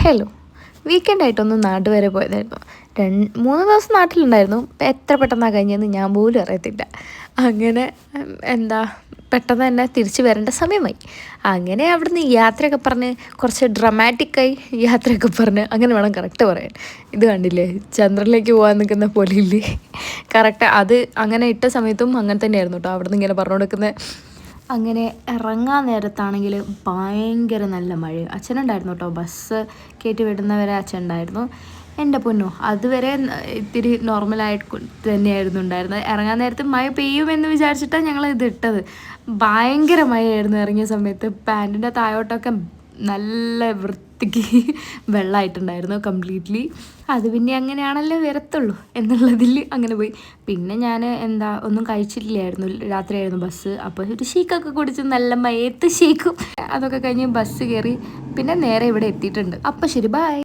Hello. വീക്കെൻഡായിട്ടൊന്ന് നാട് വരെ പോയതായിരുന്നു. 3 ദിവസം നാട്ടിലുണ്ടായിരുന്നു. എത്ര പെട്ടെന്നാണ് കഴിഞ്ഞതെന്ന് ഞാൻ പോലും അറിയത്തില്ല. അങ്ങനെ എന്താ പെട്ടെന്ന് തന്നെ തിരിച്ച് വരേണ്ട സമയമായി. അങ്ങനെ അവിടുന്ന് യാത്രയൊക്കെ പറഞ്ഞ് കുറച്ച് ഡ്രമാറ്റിക്കായി യാത്രയൊക്കെ പറഞ്ഞ് അങ്ങനെ വേണം കറക്റ്റ് പറയാൻ. ഇത് കണ്ടില്ലേ, ചന്ദ്രനിലേക്ക് പോകാൻ നിൽക്കുന്ന പോലെയില്ലേ? കറക്റ്റ് അത് അങ്ങനെ ഇട്ട സമയത്തും അങ്ങനെ തന്നെയായിരുന്നു കേട്ടോ. അവിടുന്ന് ഇങ്ങനെ പറഞ്ഞു കൊടുക്കുന്നത്. അങ്ങനെ ഇറങ്ങാൻ നേരത്താണെങ്കിൽ ഭയങ്കര നല്ല മഴയും. അച്ഛനുണ്ടായിരുന്നു കേട്ടോ, ബസ് കയറ്റി വിടുന്നവരെ അച്ഛൻ ഉണ്ടായിരുന്നു. എൻ്റെ പൊന്നോ, അതുവരെ ഇത്തിരി നോർമലായിട്ട് തന്നെയായിരുന്നു ഉണ്ടായിരുന്നത്. ഇറങ്ങാൻ നേരത്ത് മഴ പെയ്യുമെന്ന് വിചാരിച്ചിട്ടാണ് ഞങ്ങൾ ഇത് ഇട്ടത്. ഭയങ്കര മഴയായിരുന്നു ഇറങ്ങിയ സമയത്ത്. പാൻറ്റിൻ്റെ താഴോട്ടൊക്കെ നല്ല വൃത്തിക്ക് വെള്ളമായിട്ടുണ്ടായിരുന്നു കംപ്ലീറ്റ്ലി. അത് പിന്നെ അങ്ങനെയാണല്ലോ വരത്തുള്ളൂ എന്നുള്ളതിൽ അങ്ങനെ പോയി. പിന്നെ ഞാൻ ഒന്നും കഴിച്ചിട്ടില്ലായിരുന്നു, രാത്രിയായിരുന്നു ബസ്. അപ്പോൾ ഒരു ഷേക്കൊക്കെ കുടിച്ച് നല്ല മയത്ത് ഷേക്കും അതൊക്കെ കഴിഞ്ഞ് ബസ് കയറി. പിന്നെ നേരെ ഇവിടെ എത്തിയിട്ടുണ്ട്. അപ്പോൾ ശരി, ബൈ.